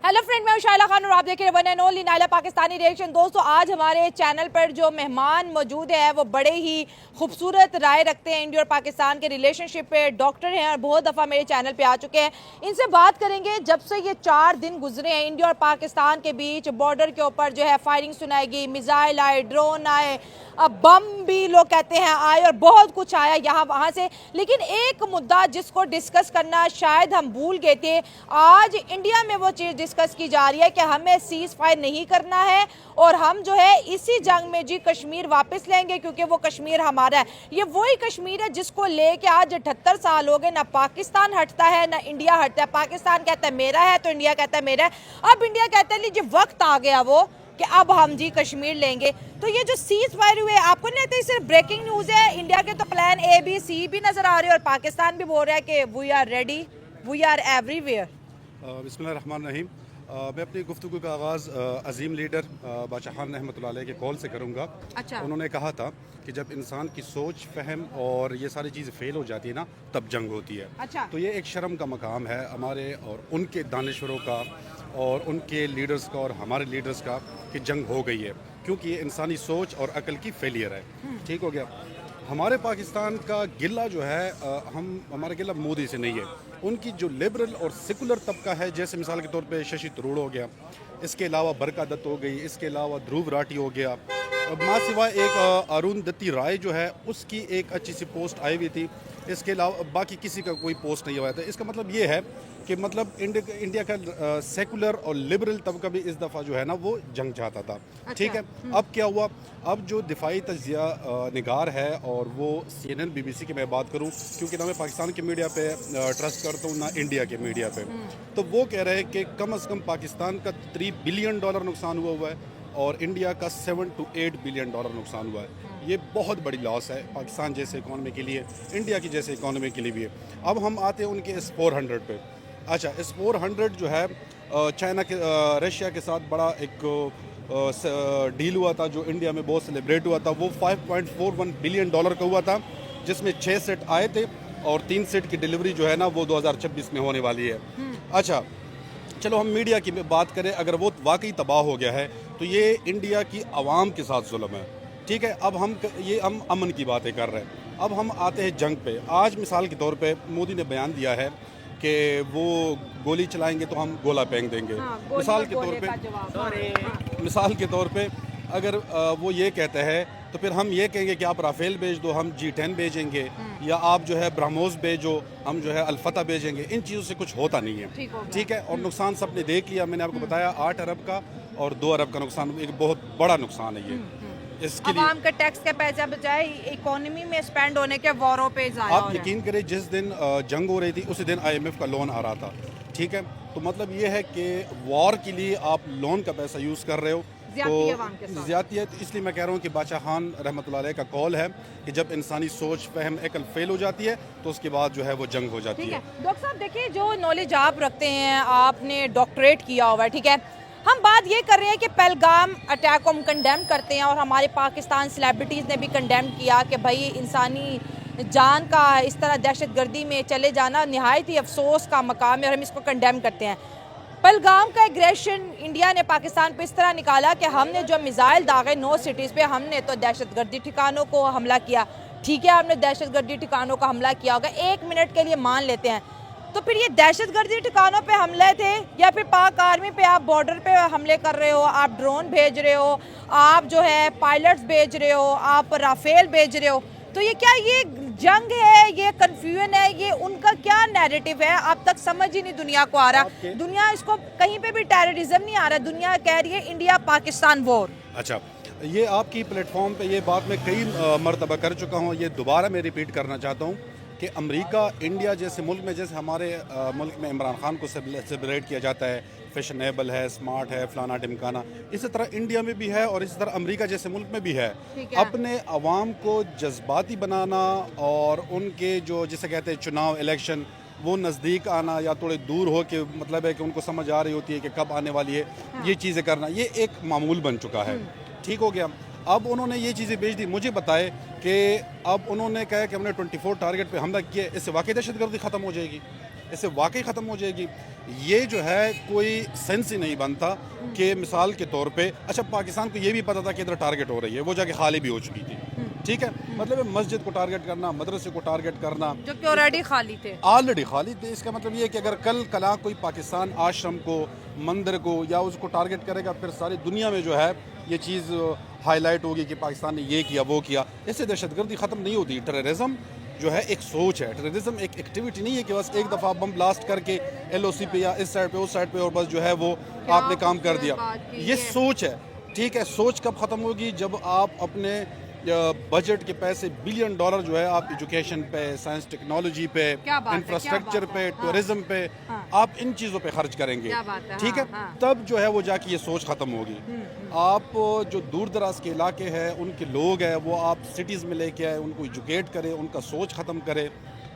Hello friend, मैं शाइला खान और आप देख रहे हैं one and only Naila Pakistani reaction. दोस्तों, आज हमारे चैनल पर जो मेहमान मौजूद है वो बड़े ही खूबसूरत राय रखते हैं इंडिया और पाकिस्तान के रिलेशनशिप पे। डॉक्टर हैं और बहुत दफ़ा मेरे चैनल पे आ चुके हैं। इनसे बात करेंगे जब से ये 4 दिन गुजरे हैं इंडिया और पाकिस्तान के बीच। बॉर्डर के ऊपर जो है फायरिंग सुनाएगी, मिसाइल आए, ड्रोन आए, अब बम भी लोग कहते हैं आए और बहुत कुछ आया यहाँ वहाँ से। लेकिन एक मुद्दा जिसको डिस्कस करना शायद हम भूल गए थे, आज इंडिया में वो चीज़ डिस्कस की जा रही है कि हमें सीज फायर नहीं करना है और हम जो है इसी जंग में जी कश्मीर वापस लेंगे क्योंकि वो कश्मीर हमारा है। ये वही कश्मीर है जिसको लेके आज 78 साल हो गए, ना पाकिस्तान हटता है ना इंडिया हटता है। पाकिस्तान कहता है मेरा है तो इंडिया कहता है मेरा है। अब इंडिया कहता है लीजिए वक्त आ गया वो कि अब हम जी कश्मीर लेंगे। तो ये जो सीज फायर हुए, आपको नहीं लगता सिर्फ ब्रेकिंग न्यूज़ है? इंडिया के तो प्लान ए बी सी भी नजर आ रहे हैं और पाकिस्तान भी बोल रहा है कि we are ready, we are everywhere. बिस्मिल्लाहिर्रहमानिर्रहीम। मैं अपनी गुफ्तगू का आगाज़ अजीम लीडर बादशाह खान रहमतुल्लाह अलैह के कॉल से करूँगा। अच्छा। उन्होंने कहा था कि जब इंसान की सोच, फहम और ये सारी चीज़ें फेल हो जाती है ना, तब जंग होती है। अच्छा। तो ये एक शर्म का मकाम है हमारे और उनके दानिशवरों का और उनके लीडर्स का और हमारे लीडर्स का कि जंग हो गई है, क्योंकि ये इंसानी सोच और अकल की फेलियर है। ठीक हो गया। हमारे पाकिस्तान का गिला जो है हमारा गिला मोदी से नहीं है। उनकी जो लिबरल और सेकुलर तबका है, जैसे मिसाल के तौर पे शशि थरूर हो गया, इसके अलावा बरका दत्त हो गई, इसके अलावा ध्रुव राठी हो गया, माँ सिवाय एक अरुंधति राय जो है उसकी एक अच्छी सी पोस्ट आई हुई थी। इसके अलावा बाकी किसी का कोई पोस्ट नहीं हुआ था। इसका मतलब ये है कि मतलब इंडिया का सेकुलर और लिबरल तबका भी इस दफ़ा जो है ना वो जंग चाहता था। अच्छा। ठीक है। अब क्या हुआ? अब जो दिफाई तजिया निगार है और वो CNN BBC की मैं बात करूं, क्योंकि ना मैं पाकिस्तान के मीडिया पे ट्रस्ट करता हूं ना इंडिया के मीडिया पे, तो वो कह रहे हैं कि कम से कम पाकिस्तान का $3 बिलियन नुकसान हुआ है और इंडिया का $7 to 8 बिलियन नुकसान हुआ है। ये बहुत बड़ी लॉस है पाकिस्तान जैसे इकॉनमी के लिए, इंडिया की जैसे इकॉनमी के लिए भी है। अब हम आते हैं उनके S-400 पे। अच्छा, S-400 जो है चाइना के रशिया के साथ बड़ा एक डील हुआ था जो इंडिया में बहुत सेलिब्रेट हुआ था। वो $5.41 बिलियन का हुआ था, जिसमें 6 सेट आए थे और 3 सेट की डिलीवरी जो है ना वो 2026 में होने वाली है। अच्छा, चलो हम मीडिया की बात करें, अगर वो वाकई तबाह हो गया है तो ये इंडिया की आवाम के साथ जुल्म है। ठीक है। अब हम अमन की बातें कर रहे हैं। अब हम आते हैं जंग पे। आज मिसाल के तौर पे मोदी ने बयान दिया है कि वो गोली चलाएंगे तो हम गोला फेंक देंगे। मिसाल के तौर पे अगर वो ये कहते हैं तो फिर हम ये कहेंगे कि आप राफेल भेज दो, हम G10 भेजेंगे, या आप जो है ब्रह्मोस भेजो, हम जो है अल्फता भेजेंगे। इन चीज़ों से कुछ होता नहीं है। ठीक है। और नुकसान सबने देख लिया। मैंने आपको बताया 8 अरब का और 2 अरब का नुकसान, एक बहुत बड़ा नुकसान है ये। इसके लिए आवाम का टैक्स के पैसा बचाए इकोनॉमी में स्पेंड होने के वॉरों पे ज़ाया हो आप रहा है। यकीन करें, जिस दिन जंग हो रही थी उसी दिन IMF का लोन आ रहा था। ठीक है। तो मतलब ये है कि वॉर के लिए आप लोन का पैसा यूज़ कर रहे हो तो ज़्यादती है। तो इसलिए मैं कह रहा हूँ कि बादशाह खान रहमतुल्लाह अलैह का कॉल है कि जब इंसानी सोच, फहम, अकल फेल हो जाती है तो उसके बाद जो है वो जंग हो जाती है। डॉक्टर साहब देखिए, जो नॉलेज आप रखते हैं, आपने डॉक्टरेट किया हुआ है, ठीक है, हम बात ये कर रहे हैं कि पहलगाम अटैक को हम कंडेम करते हैं और हमारे पाकिस्तान सेलिब्रिटीज़ ने भी कंडेम किया कि भाई इंसानी जान का इस तरह दहशत गर्दी में चले जाना नहायत ही अफसोस का मकाम है और हम इसको कंडेम करते हैं। पहलगाम का एग्रेशन इंडिया ने पाकिस्तान पे इस तरह निकाला कि हमने जो मिसाइल दागे 9 सिटीज़ पे, हमने तो दहशत गर्दी ठिकानों को हमला किया। ठीक है, आपने दहशत गर्दी ठिकानों को हमला किया होगा, 1 मिनट के लिए मान लेते हैं, तो फिर ये दहशत गर्दी ठिकानों पे हमले थे या फिर पाक आर्मी पे आप बॉर्डर पे हमले कर रहे हो, आप ड्रोन भेज रहे हो, आप जो है पायलट्स भेज रहे हो, आप राफेल भेज रहे हो? तो ये क्या ये जंग है, ये कन्फ्यूजन है, ये उनका क्या नैरेटिव है? अब तक समझ ही नहीं दुनिया को आ रहा। दुनिया इसको कहीं पे भी टेररिज्म नहीं आ रहा, दुनिया कह रही है इंडिया पाकिस्तान वॉर। अच्छा, ये आपकी प्लेटफॉर्म पे ये बात मैं कई मरतबा कर चुका हूँ, ये दोबारा मैं रिपीट करना चाहता हूँ कि अमेरिका, इंडिया जैसे मुल्क में, जैसे हमारे मुल्क में इमरान खान को सेलिब्रेट किया जाता है, फैशनेबल है, स्मार्ट है, फलाना टिमकाना, इसी तरह इंडिया में भी है और इसी तरह अमेरिका जैसे मुल्क में भी है। अपने अवाम को जज्बाती बनाना और उनके जो जिसे कहते हैं चुनाव, इलेक्शन, वो नज़दीक आना या थोड़े दूर हो के मतलब है कि उनको समझ आ रही होती है कि कब आने वाली है, ये चीज़ें करना, ये एक मामूल बन चुका है। ठीक हो गया। अब उन्होंने ये चीज़ें भेज दी। मुझे बताए कि अब उन्होंने कहा कि हमने 24 टारगेट पे हमला किया, इससे वाकई दहशतगर्दी ख़त्म हो जाएगी? اس سے واقعی ختم ہو جائے گی. یہ جو ہے کوئی سینس ہی نہیں بنتا کہ مثال کے طور پہ اچھا پاکستان کو یہ بھی پتا تھا کہ ادھر ٹارگٹ ہو رہی ہے, وہ جا کے خالی بھی ہو چکی تھی, ٹھیک ہے, مطلب مسجد کو ٹارگٹ کرنا, مدرسے کو ٹارگٹ کرنا, جو کہ آلریڈی خالی تھے, آلریڈی خالی تھے. اس کا مطلب یہ ہے کہ اگر کل کلا کوئی پاکستان آشرم کو, مندر کو یا اس کو ٹارگٹ کرے گا, پھر ساری دنیا میں جو ہے یہ چیز ہائی لائٹ ہوگی کہ پاکستان نے یہ کیا وہ کیا. اس سے دہشت گردی ختم نہیں ہوتی. ٹیررزم جو ہے ایک سوچ ہے, ٹیررزم ایک ایکٹیویٹی نہیں ہے کہ بس ایک دفعہ بم بلاسٹ کر کے ایل او سی پہ یا اس سائڈ پہ اس سائڈ پہ اور بس جو ہے وہ آپ نے کام کر دیا. یہ سوچ ہے, ٹھیک ہے. سوچ کب ختم ہوگی؟ جب آپ اپنے بجٹ کے پیسے $1 بلین جو ہے آپ ایجوکیشن پہ, سائنس ٹیکنالوجی پہ, انفراسٹرکچر پہ, ٹورزم پہ, آپ ان چیزوں پہ خرچ کریں گے, ٹھیک ہے, تب جو ہے وہ جا کے یہ سوچ ختم ہوگی. آپ جو دور دراز کے علاقے ہیں ان کے لوگ ہیں وہ آپ سٹیز میں لے کے آئے, ان کو ایجوکیٹ کرے, ان کا سوچ ختم کرے.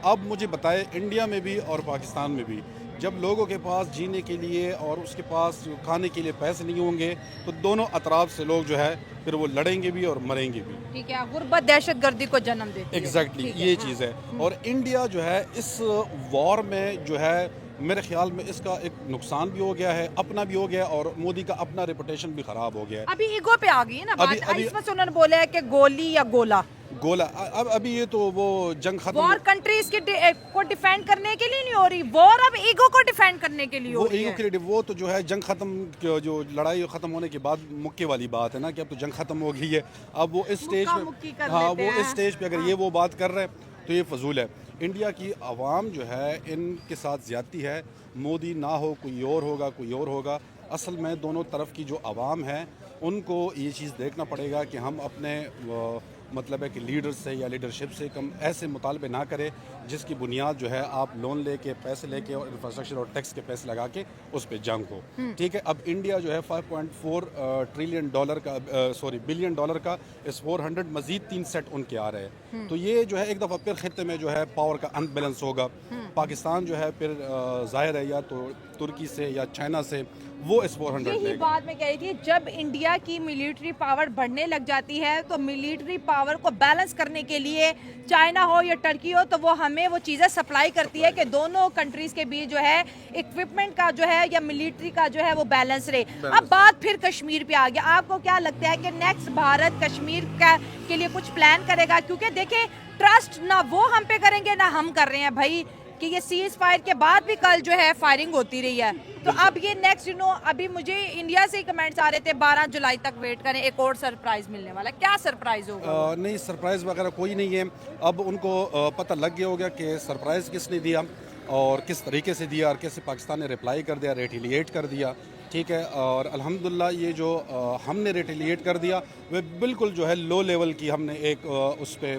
اب مجھے بتائے انڈیا میں بھی اور پاکستان میں بھی جب لوگوں کے پاس جینے کے لیے اور اس کے پاس کھانے کے لیے پیسے نہیں ہوں گے تو دونوں اطراف سے لوگ جو ہے پھر وہ لڑیں گے بھی اور مریں گے بھی. ٹھیک ہے, غربت دہشت گردی کو جنم دیتی ہے. ایگزیکٹلی یہ چیز ہے. اور انڈیا جو ہے اس وار میں جو ہے میرے خیال میں اس کا ایک نقصان بھی ہو گیا ہے, اپنا بھی ہو گیا, اور مودی کا اپنا ریپوٹیشن بھی خراب ہو گیا ہے. ابھی ایگو پہ آ گئی ہے نا بات. اس میں سے انہوں نے بولا ہے کہ گولی یا گولا گولا. ابھی یہ تو وہ جنگ ختم, وار کنٹریز کو ڈیفینڈ کرنے کے لیے نہیں ہو رہی, وار اب ایگو کو ڈیفینڈ کرنے کے لیے ہو رہی ہے. وہ تو جو ہے جنگ ختم, جو لڑائی ختم ہونے کے بعد مکے والی بات ہے نا کہ اب تو جنگ ختم ہو گئی ہے. اب وہ اس سٹیج پہ, ہاں وہ اس سٹیج پہ اگر یہ وہ بات کر رہے تو یہ فضول ہے. انڈیا کی عوام جو ہے ان کے ساتھ زیادتی ہے. مودی نہ ہو کوئی اور ہوگا, کوئی اور ہوگا. اصل میں دونوں طرف کی جو عوام ہے ان کو یہ چیز دیکھنا پڑے گا کہ ہم اپنے مطلب ہے کہ لیڈر سے یا لیڈرشپ سے کم ایسے مطالبے نہ کرے جس کی بنیاد جو ہے آپ لون لے کے, پیسے لے کے اور انفراسٹرکچر اور ٹیکس کے پیسے لگا کے اس پہ جنگ ہو, ٹھیک ہے. اب انڈیا جو ہے $5.4 ٹریلین کا بلین کا اس 400 مزید 3 سیٹ ان کے آ رہے ہیں. تو یہ جو ہے ایک دفعہ پھر خطے میں جو ہے پاور کا ان بیلنس ہوگا. پاکستان جو ہے پھر ظاہر ہے یا تو ترکی سے یا چائنا سے وہ اس 400 یہی بات میں کہہ رہی تھی. جب انڈیا کی ملٹری پاور بڑھنے لگ جاتی ہے تو ملٹری پاور کو بیلنس کرنے کے لیے چائنا ہو یا ٹرکی ہو تو وہ ہمیں وہ چیزیں سپلائی کرتی ہے کہ دونوں کنٹریز کے بیچ جو ہے اکوپمنٹ کا جو ہے یا ملٹری کا جو ہے وہ بیلنس رہے. اب بات پھر کشمیر پہ آ گیا. آپ کو کیا لگتا ہے کہ نیکسٹ بھارت کشمیر کے لیے کچھ پلان کرے گا؟ کیونکہ دیکھیں ٹرسٹ نہ وہ ہم پہ کریں گے نہ ہم کر رہے ہیں بھائی, کہ یہ سیز فائر کے بعد بھی کل جو ہے فائرنگ ہوتی رہی ہے. تو اب یہ نیکسٹ ابھی مجھے انڈیا سے کمنٹس آ رہے تھے 12 جولائی تک ویٹ کریں, ایک اور سرپرائز ملنے والا. کیا سرپرائز ہوگا؟ نہیں, سرپرائز وغیرہ کوئی نہیں ہے. اب ان کو پتہ لگ گیا ہوگا کہ سرپرائز کس نے دیا اور کس طریقے سے دیا اور کیسے پاکستان نے ریپلائی کر دیا, ریٹیلیٹ کر دیا, ٹھیک ہے. اور الحمدللہ یہ جو ہم نے ریٹیلیٹ کر دیا وہ بالکل جو ہے لو لیول کی ہم نے ایک اس پہ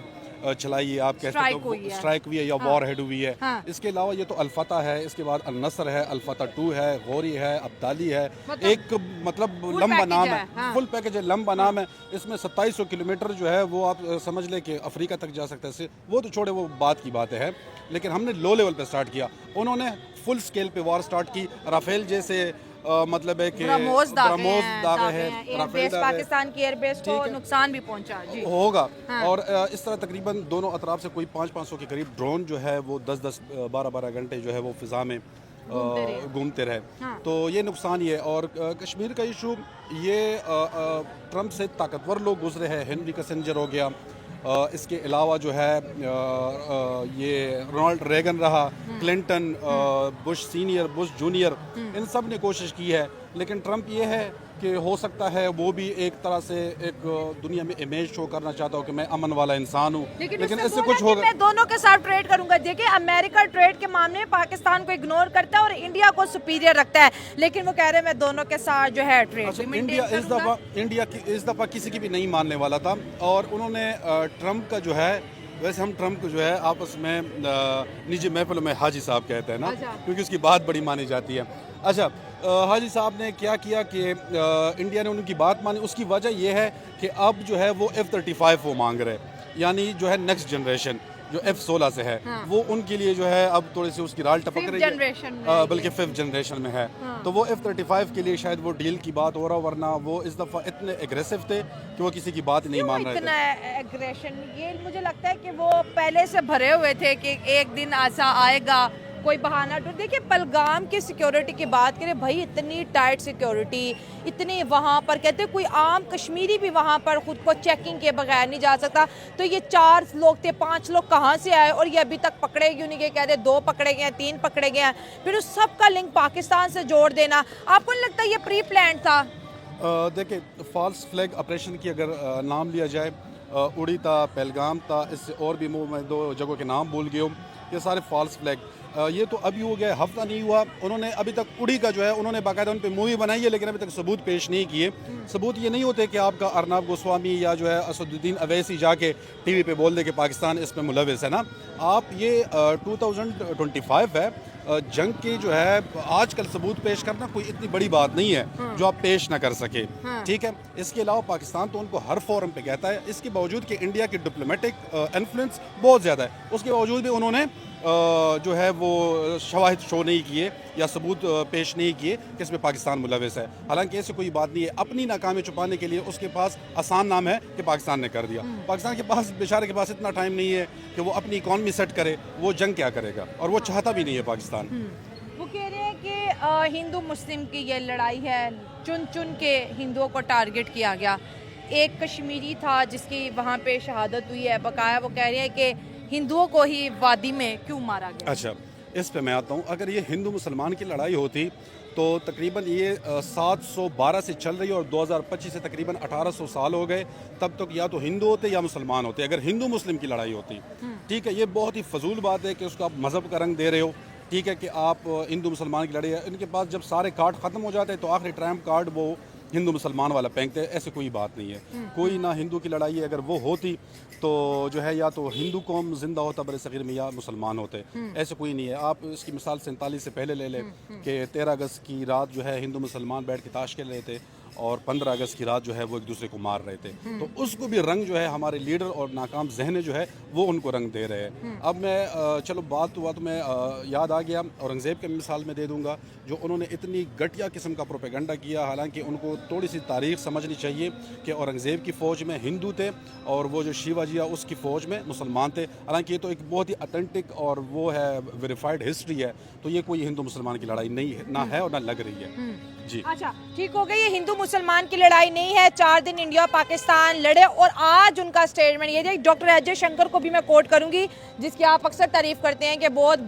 چلائی ہے, آپ کہتے ہیں اسٹرائک ہوئی ہے یا وار ہیڈ ہوئی ہے. اس کے علاوہ یہ تو الفتح ہے, اس کے بعد النصر ہے, الفتح 2 ہے, غوری ہے, ابدالی ہے, ایک مطلب لمبا نام ہے, فل پیکج ہے, لمبا نام ہے. اس میں 2700 کلومیٹر جو ہے وہ آپ سمجھ لیں کہ افریقہ تک جا سکتے ہیں. وہ تو چھوڑے, وہ بات کی باتیں ہیں, لیکن ہم نے لو لیول پہ سٹارٹ کیا. انہوں نے فل سکیل پہ وار سٹارٹ کی. رافیل جیسے مطلب ہے کہ دعوے ہیں, پاکستان کی ایئر بیس کو نقصان بھی پہنچا ہوگا. اور اس طرح تقریباً دونوں اطراف سے کوئی 500 کے قریب ڈرون جو ہے وہ 10-12 گھنٹے جو ہے وہ فضا میں گھومتے رہے. تو یہ نقصان ہی ہے. اور کشمیر کا ایشو یہ ٹرمپ سے طاقتور لوگ گزرے ہیں. ہنری کسنجر ہو گیا, اس کے علاوہ جو ہے یہ رونالڈ ریگن رہا, Clinton, Bush senior, Bush junior, ان سب نے کوشش کی ہے. لیکن ٹرمپ یہ ہے کہ ہو سکتا ہے وہ بھی ایک طرح سے ایک دنیا میں امیج شو کرنا چاہتا ہوں کہ میں امن والا انسان ہوں, لیکن اس سے کچھ ہوگا. میں دونوں کے ساتھ ٹریڈ کروں گا. دیکھیں امریکہ ٹریڈ کے معاملے میں پاکستان کو اگنور کرتا ہے اور انڈیا کو سپیریئر رکھتا ہے, لیکن وہ کہہ رہے ہیں میں دونوں کے ساتھ جو ہے ٹریڈ. انڈیا اس دفعہ کسی کی بھی نہیں ماننے والا تھا. اور انہوں نے ٹرمپ کا جو ہے, ویسے ہم ٹرمپ کو جو ہے آپس میں نجی محفلوں میں حاجی صاحب کہتے ہیں نا, کیونکہ اس کی بات بڑی مانی جاتی ہے. اچھا, حاجی صاحب نے کیا کیا کہ انڈیا نے ان کی بات مانی. اس کی وجہ یہ ہے کہ اب جو ہے وہ F-35 وہ مانگ رہے, یعنی جو ہے نیکسٹ جنریشن جو F-16 سے ہے وہ ان کے لیے جو ہے اب تھوڑی سی اس کی رال ٹپک رہی ہے, بلکہ 5th جنریشن میں ہے. تو وہ F-35 کے لیے شاید وہ ڈیل کی بات ہو رہا, ورنہ وہ اس دفعہ اتنے ایگریسو تھے کہ وہ کسی کی بات نہیں مان رہے تھے. اتنا ایگریشن یہ مجھے لگتا ہے کہ وہ پہلے سے بھرے ہوئے تھے کہ ایک دن ایسا آئے گا کوئی بہانہ ڈھونڈ. دیکھیں پہلگام کی سیکیورٹی کی بات کریں بھائی, اتنی ٹائٹ سیکیورٹی, اتنی وہاں پر کہتے ہیں کوئی عام کشمیری بھی وہاں پر خود کو چیکنگ کے بغیر نہیں جا سکتا. تو یہ 4 لوگ تھے, 5 لوگ کہاں سے آئے اور یہ ابھی تک پکڑے کیوں نہیں گئے؟ کہتے 2 پکڑے گئے ہیں, 3 پکڑے گئے ہیں. پھر اس سب کا لنک پاکستان سے جوڑ دینا, آپ کو نہیں لگتا یہ پری پلانڈ تھا؟ دیکھیں فالس فلیگ آپریشن کی اگر نام لیا جائے, اڑی تھا, پہلگام تھا, اس سے اور بھی میں 2 جگہوں کے نام بھول گیا ہوں, یہ سارے فالس فلیگ. یہ تو ابھی ہو گیا, ہفتہ نہیں ہوا. انہوں نے ابھی تک اڑی کا جو ہے انہوں نے باقاعدہ ان پہ مووی بنائی ہے, لیکن ابھی تک ثبوت پیش نہیں کیے. ثبوت یہ نہیں ہوتے کہ آپ کا ارنب گوسوامی یا جو ہے اسد الدین اویسی جا کے ٹی وی پہ بول دے کہ پاکستان اس میں ملوث ہے نا. آپ یہ 2025 ہے, جنگ کی جو ہے آج کل ثبوت پیش کرنا کوئی اتنی بڑی بات نہیں ہے جو آپ پیش نہ کر سکے. ٹھیک ہے, اس کے علاوہ پاکستان تو ان کو ہر فورم پہ کہتا ہے, اس کے باوجود کہ انڈیا کی ڈپلومیٹک انفلوئنس بہت زیادہ ہے, اس کے باوجود بھی انہوں نے جو ہے وہ شواہد شو نہیں کیے یا ثبوت پیش نہیں کیے کہ اس میں پاکستان ملوث ہے. حالانکہ ایسی کوئی بات نہیں ہے. اپنی ناکامی چھپانے کے لیے اس کے پاس آسان نام ہے کہ پاکستان نے کر دیا. پاکستان کے پاس بیچارے کے پاس اتنا ٹائم نہیں ہے کہ وہ اپنی اکانومی سیٹ کرے, وہ جنگ کیا کرے گا, اور وہ چاہتا بھی نہیں ہے پاکستان. وہ کہہ رہے ہیں کہ ہندو مسلم کی یہ لڑائی ہے, چن چن کے ہندوؤں کو ٹارگٹ کیا گیا. ایک کشمیری تھا جس کی وہاں پہ شہادت ہوئی ہے, بقایا وہ کہہ رہے ہیں کہ ہندوؤں کو ہی وادی میں کیوں مارا گیا. اچھا, اس پہ میں آتا ہوں. اگر یہ ہندو مسلمان کی لڑائی ہوتی تو تقریباً یہ 712 سے چل رہی ہے اور 2025 سے تقریباً 1800 سال ہو گئے, تب تک یا تو ہندو ہوتے یا مسلمان ہوتے. اگر ہندو مسلم کی لڑائی ہوتی, ٹھیک ہے, یہ بہت ہی فضول بات ہے کہ اس کو آپ مذہب کا رنگ دے رہے ہو. ٹھیک ہے کہ آپ ہندو مسلمان کی لڑائی ہے, ان کے پاس جب سارے کارڈ ختم ہو جاتے ہیں تو آخری ٹرمپ کارڈ وہ ہندو مسلمان والا پھینکتے ہیں. ایسے کوئی بات نہیں ہے, کوئی نہ ہندو کی لڑائی ہے. اگر وہ ہوتی تو جو ہے یا تو ہندو قوم زندہ ہوتا بر صغیر میں یا مسلمان ہوتے. ایسے کوئی نہیں ہے. آپ اس کی مثال 47 سے پہلے لے لیں کہ 13 اگست کی رات جو ہے ہندو مسلمان بیٹھ کے تاش کھیل رہے تھے اور 15 اگست کی رات جو ہے وہ ایک دوسرے کو مار رہے تھے. تو اس کو بھی رنگ جو ہے ہمارے لیڈر اور ناکام ذہن جو ہے وہ ان کو رنگ دے رہے ہیں. اب میں چلو بات ہوا تو میں یاد آ گیا, اورنگزیب کی مثال میں دے دوں گا, جو انہوں نے اتنی گھٹیا قسم کا پروپیگنڈا کیا. حالانکہ ان کو تھوڑی سی تاریخ سمجھنی چاہیے کہ اورنگزیب کی فوج میں ہندو تھے اور وہ جو شیوا جی اس کی فوج میں مسلمان تھے. حالانکہ یہ تو ایک بہت ہی اتھینٹک اور وہ ہے ویریفائڈ ہسٹری ہے. تو یہ کوئی ہندو مسلمان کی لڑائی نہیں ہے, نہ ہے اور نہ لگ رہی ہے. جی اچھا ٹھیک ہو گئی, یہ ہندو مسلمان کی لڑائی نہیں ہے. 4 دن انڈیا اور پاکستان لڑے اور آج ان کا اسٹیٹمنٹ یہ ہے. ڈاکٹر اجے شنکر کو بھی میں کوٹ کروں گی جس کی آپ اکثر تعریف کرتے ہیں کہ بہت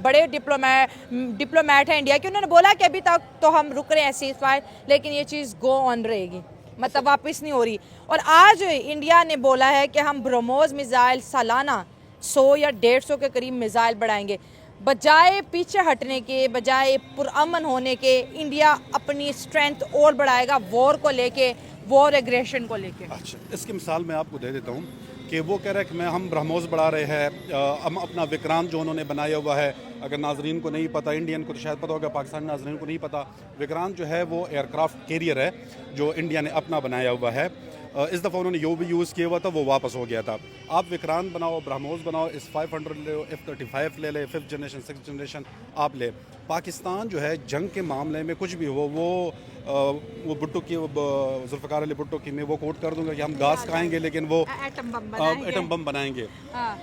بڑے ڈپلومیٹ ہیں انڈیا کے. انہوں نے بولا کہ ابھی تک تو ہم رک رہے ہیں سیز فائر, لیکن یہ چیز گو آن رہے گی, مطلب واپس نہیں ہو رہی. اور آج انڈیا نے بولا ہے کہ ہم برہموس میزائل سالانہ 100 یا 150 کے قریب میزائل بڑھائیں گے. بجائے پیچھے ہٹنے کے, بجائے پرامن ہونے کے, انڈیا اپنی اسٹرینتھ اور بڑھائے گا وار کو لے کے, وار ایگریشن کو لے کے. اچھا, اس کی مثال میں آپ کو دے دیتا ہوں کہ وہ کہہ رہا ہے کہ ہم برہموس بڑھا رہے ہیں. ہم اپنا وکرانت جو انہوں نے بنایا ہوا ہے, اگر ناظرین کو نہیں پتہ, انڈین کو تو شاید پتہ ہوگا, پاکستانی ناظرین کو نہیں پتہ, وکرانت جو ہے وہ ایئر کرافٹ کیریئر ہے جو انڈیا نے اپنا بنایا ہوا ہے. اس دفعہ انہوں نے جو بھی یوز کیا ہوا تھا وہ واپس ہو گیا تھا. آپ وکرانت بناؤ, برہموس بناؤ, اس 500 لے لو, F-35 لے لے, 5th جنریشن 6th جنریشن آپ لے. پاکستان جو ہے جنگ کے معاملے میں کچھ بھی ہو, وہ بھٹو کی, ذوالفقار علی بھٹو کی میں وہ کوٹ کر دوں گا کہ ہم گاز کھائیں گے لیکن وہ ایٹم بم بنائیں گے.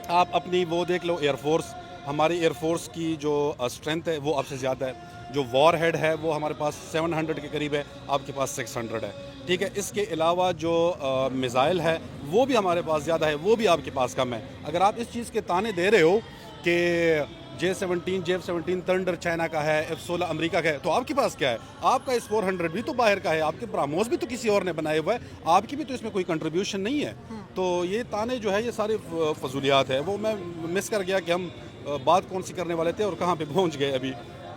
آپ اپنی وہ دیکھ لو ایئر فورس, ہماری ایئر فورس کی جو اسٹرینتھ ہے وہ آپ سے زیادہ ہے. جو وار ہیڈ ہے وہ ہمارے پاس 700 کے قریب ہے, آپ کے پاس 600 ہے. ٹھیک ہے, اس کے علاوہ جو میزائل ہے وہ بھی ہمارے پاس زیادہ ہے, وہ بھی آپ کے پاس کم ہے. اگر آپ اس چیز کے تانے دے رہے ہو کہ J-17 J-17 تھنڈر چائنا کا ہے, F-16 امریکہ کا ہے, تو آپ کے پاس کیا ہے؟ آپ کا S-400 بھی تو باہر کا ہے, آپ کے برہموس بھی تو کسی اور نے بنائے ہوا ہے, آپ کی بھی تو اس میں کوئی کنٹریبیوشن نہیں ہے. تو یہ تانے جو ہے یہ سارے فضولیات ہے. وہ میں مس کر گیا کہ ہم بات کون سی کرنے والے تھے اور کہاں پہ پہنچ گئے. ابھی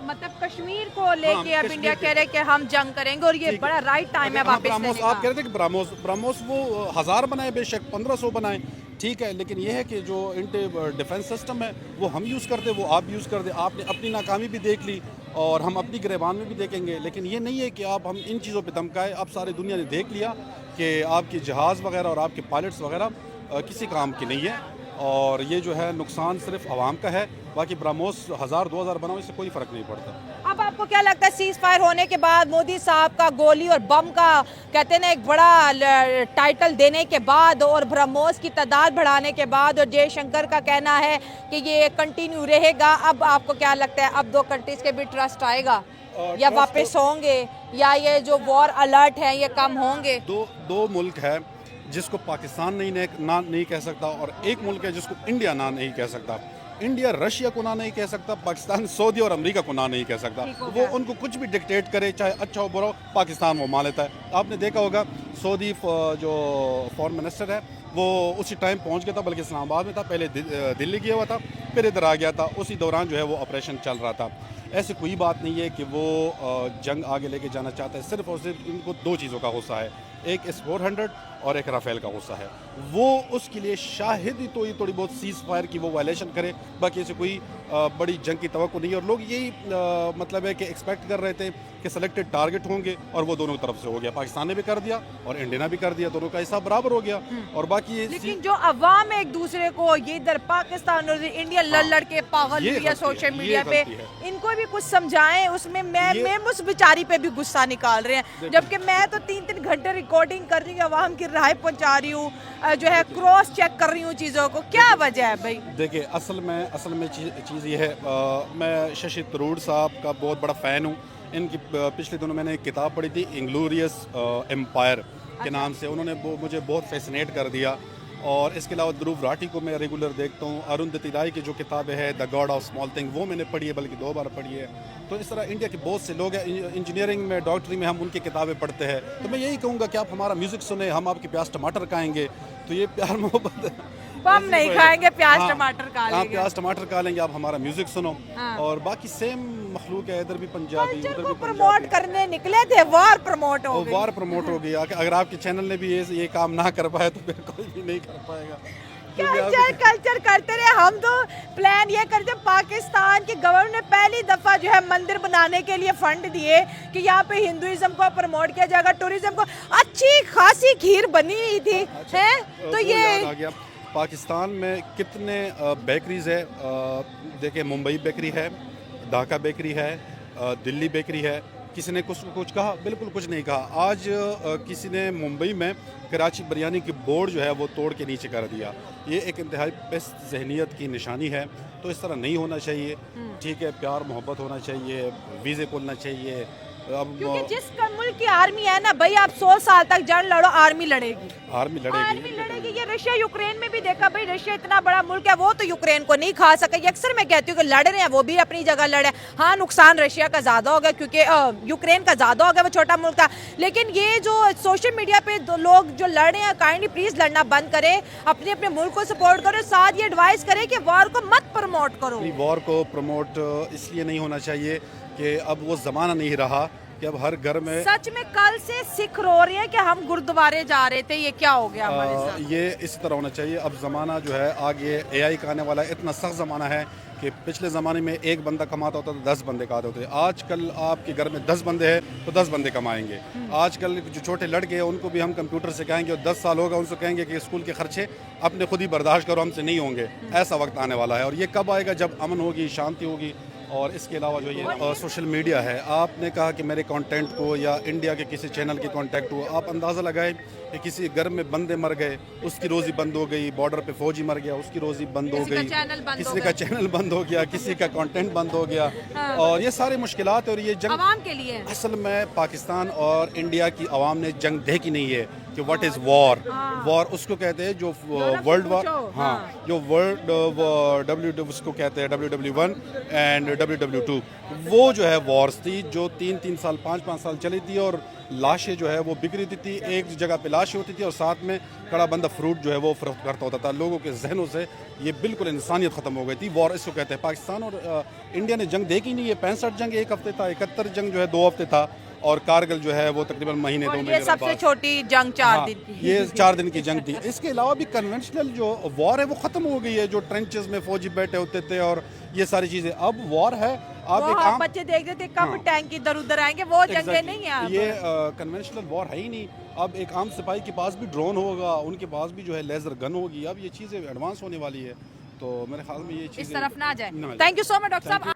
مطلب کشمیر کو لے کے اب انڈیا کہہ رہے کہ ہم جنگ کریں گے اور یہ بڑا رائٹ ٹائم ہے واپس لینے کا. آپ کہہ رہے تھے کہ برہموس وہ 1000 بنائے, بے شک 1500 بنائیں, ٹھیک ہے, لیکن یہ ہے کہ جو انٹی ڈیفنس سسٹم ہے وہ ہم یوز کرتے, وہ آپ یوز کرتے. آپ نے اپنی ناکامی بھی دیکھ لی اور ہم اپنی گریبان میں بھی دیکھیں گے, لیکن یہ نہیں ہے کہ آپ ہم ان چیزوں پہ دھمکائے. اب ساری دنیا نے دیکھ لیا کہ آپ کے جہاز وغیرہ اور آپ کے پائلٹس وغیرہ کسی کام کی نہیں ہے, اور یہ جو ہے نقصان صرف عوام کا ہے. باقی برہموس 1000-2000 بناؤ, اس سے کوئی فرق نہیں پڑتا. अब आपको क्या लगता है सीज फायर होने के बाद मोदी साहब का गोली और बम का कहते हैं ना एक बड़ा टाइटल देने के बाद और ब्रह्मोस की तादाद बढ़ाने के बाद और जयशंकर का कहना है कि ये कंटिन्यू रहेगा, अब आपको क्या लगता है अब दो कंट्रीज के भी ट्रस्ट आएगा या वापस होंगे या ये जो वॉर अलर्ट है ये कम होंगे? दो मुल्क है जिसको पाकिस्तान नहीं कह सकता और एक मुल्क है जिसको इंडिया ना नहीं कह सकता। इंडिया रशिया को ना नहीं कह सकता, पाकिस्तान सऊदी और अमेरिका को ना नहीं कह सकता। वो उनको कुछ भी डिक्टेट करे, चाहे अच्छा हो बुरा हो, पाकिस्तान वो मान लेता है। आपने देखा होगा सऊदी जो फॉरेन मिनिस्टर है वो उसी टाइम पहुंच गया था, बल्कि इस्लामाबाद में था, पहले दिल्ली गया हुआ था, फिर इधर आ गया था, उसी दौरान जो है वो ऑपरेशन चल रहा था। ऐसी कोई बात नहीं है कि वो जंग आगे लेके जाना चाहता है, सिर्फ और सिर्फ इनको दो चीज़ों का गुस्सा है, एक S-400 और एक राफेल का गुस्सा है। वो उसके लिए शायद ही तो ये थोड़ी बहुत सीज फायर की वो वायलेशन करे, बाकी ऐसे कोई बड़ी जंग की तवक्को नहीं है। और लोग यही मतलब है कि एक्सपेक्ट कर रहे थे कि सेलेक्टेड टारगेट होंगे और वो दोनों तरफ से हो गया, पाकिस्तान ने भी कर दिया और इंडिया ने भी कर दिया, दोनों का हिसाब बराबर हो गया। और बाकी लेकिन जो अवाम एक दूसरे को ये इधर पाकिस्तान और इंडिया लड़ के पागल हुई है सोशल मीडिया पे, इनको भी कुछ समझाएं। उसमें मैं उस बेचारी पे भी गुस्सा निकाल रहे हैं, जबकि मैं तो 3-3 घंटे रिकॉर्डिंग कर रही हूँ, अवाम की राय पहुंचा रही हूँ, जो है क्रॉस चेक कर रही हूँ चीज़ों को। क्या वजह है भाई? देखिए असल में चीज़ ये है, मैं शशि थरूर साहब का बहुत बड़ा फ़ैन हूँ। इनकी पिछले दिनों मैंने एक किताब पढ़ी थी इंग्लोरियस एम्पायर के नाम से, उन्होंने मुझे बहुत फैसिनेट कर दिया। और इसके अलावा ध्रुव राठी को मैं रेगुलर देखता हूँ। अरुंधति राय की जो किताबें है the God of small thing, वो मैंने पढ़ी है, बल्कि 2 बार पढ़ी है। तो इस तरह इंडिया के बहुत से लोग हैं, इंजीनियरिंग में, डॉक्टरी में हम उनकी किताबें पढ़ते हैं। तो मैं यही कहूँगा कि आप हमारा म्यूज़िक सुने, हम आपके प्याज टमाटर खाएंगे। तो ये प्यार मोहब्बत हम नहीं खाएंगे, प्याज टमाटर खा लेंगे। प्याज टमाटर खा लेंगे, आप हमारा म्यूजिक सुनो। और बाकी सेम मखलूक है, इधर भी पंजाबी, उधर भी प्रमोट करने निकले थे, वार प्रमोट हो गई। वार प्रमोट हो गई। अगर आपके चैनल ने भी ये काम ना कर पाया तो फिर कोई भी नहीं कर पाएगा। कल्चर करते रहे। हम तो प्लान ये करते, पाकिस्तान की गवर्नमेंट ने पहली दफा जो है मंदिर बनाने के लिए फंड दिए कि यहाँ पे हिंदुइज्म को प्रमोट किया जाएगा, टूरिज्म को। अच्छी खासी खीर बनी हुई थी, है तो ये पाकिस्तान में कितने बेकरीज है। देखिए मुंबई बेकरी है, ढाका बेकरी है, दिल्ली बेकरी है। किसी ने कुछ कहा? बिल्कुल कुछ नहीं कहा। आज किसी ने मुंबई में कराची बिरयानी की बोर्ड जो है वो तोड़ के नीचे कर दिया। ये एक इंतहाई पेस्ट जहनीत की निशानी है। तो इस तरह नहीं होना चाहिए। ठीक है, प्यार मोहब्बत होना चाहिए, वीज़े खोलना चाहिए। क्योंकि जिस मुल्क की आर्मी है ना भाई, आप 100 साल तक जंग लड़ो, आर्मी लड़ेगी। ये रशिया यूक्रेन में भी देखा भाई, रशिया इतना बड़ा मुल्क है, वो तो यूक्रेन को नहीं खा सका। ये अक्सर मैं कहती हूँ कि लड़ रहे हैं, वो भी अपनी जगह लड़े। हाँ, नुकसान रशिया का ज्यादा हो गया क्योंकि यूक्रेन का ज्यादा हो गया, वो छोटा मुल्क था। लेकिन ये जो सोशल मीडिया पे लोग जो लड़ रहे हैं, काइंडली प्लीज लड़ना बंद करें, अपने अपने मुल्क को सपोर्ट करो, साथ ये एडवाइस करें कि वॉर को मत प्रमोट करो। वॉर को प्रमोट इसलिए नहीं होना चाहिए कि अब वो जमाना नहीं रहा कि अब हर घर में। सच में कल से सिख रो रहे हैं कि हम गुरुद्वारे जा रहे थे, ये क्या हो गया हमारे साथ? ये इस तरह होना चाहिए। अब ज़माना जो है आगे AI का आने वाला है। इतना सख्त ज़माना है कि पिछले ज़माने में एक बंदा कमाता होता था, 10 बंदे कमाते होते। आजकल आपके घर में 10 बंदे हैं तो 10 बंदे कमाएंगे। आजकल जो छोटे लड़के हैं उनको भी हम कंप्यूटर सिखाएंगे और 10 साल होगा उनसे कहेंगे कि स्कूल के खर्चे अपने खुद ही बर्दाश्त करो, हमसे नहीं होंगे। ऐसा वक्त आने वाला है। और ये कब आएगा? जब अमन होगी, शांति होगी। और इसके अलावा जो ये सोशल मीडिया है, आपने कहा कि मेरे कंटेंट को या इंडिया के किसी चैनल के कांटेक्ट को, आप अंदाज़ा लगाएं कि किसी घर में बंदे मर गए, उसकी रोज़ी बंद हो गई। बॉर्डर पे फौजी मर गया, उसकी रोज़ी बंद हो गई। किसी का चैनल बंद हो गया, किसी का कंटेंट बंद हो गया। और ये सारे मुश्किलात। और ये जंग आवाम के लिए असल में पाकिस्तान और इंडिया की आवाम ने जंग देखी नहीं है कि व्हाट इज़ वॉर। वॉर उसको कहते हैं जो वर्ल्ड वॉर, हाँ, जो वर्ल्ड उसको कहते हैं WW1 एंड WW2। वो जो है वॉर्स थी जो 3-3 साल 5-5 साल चली थी। और लाशें जो है वो बिक रही थी, एक जगह पे लाशें होती थी और साथ में कड़ा बंदा फ्रूट जो है वो फरोख्त करता होता था। लोगों के जहनों से ये बिल्कुल इंसानियत ख़त्म हो गई थी। वॉर इसको कहते हैं। पाकिस्तान और इंडिया ने जंग देखी नहीं है। 65 जंग 1 हफ्ते था, 71 जंग जो है 2 हफ्ते था, और कारगिल जो है वो तकरीबन महीने 2 महीने सबसे छोटी जंग 4 दिन की। ये 4 दिन की जंग थी। इसके अलावा भी कन्वेंशनल जो वॉर है वो ख़त्म हो गई है, जो ट्रेंचेस में फौजी बैठे होते थे और ये सारी चीज़ें। अब वॉर है। आप एक आम बच्चे देखते थे कब टैंक इधर उधर आएंगे, वो जंगें नहीं है। ये कन्वेंशनल वॉर है ही नहीं। अब एक आम सिपाही के पास भी ड्रोन होगा, उनके पास भी जो है लेजर गन होगी। अब ये चीज़ें एडवांस होने वाली है। तो मेरे ख्याल में ये चीज़ इस तरफ ना जाए। Thank you so much doctor साहब।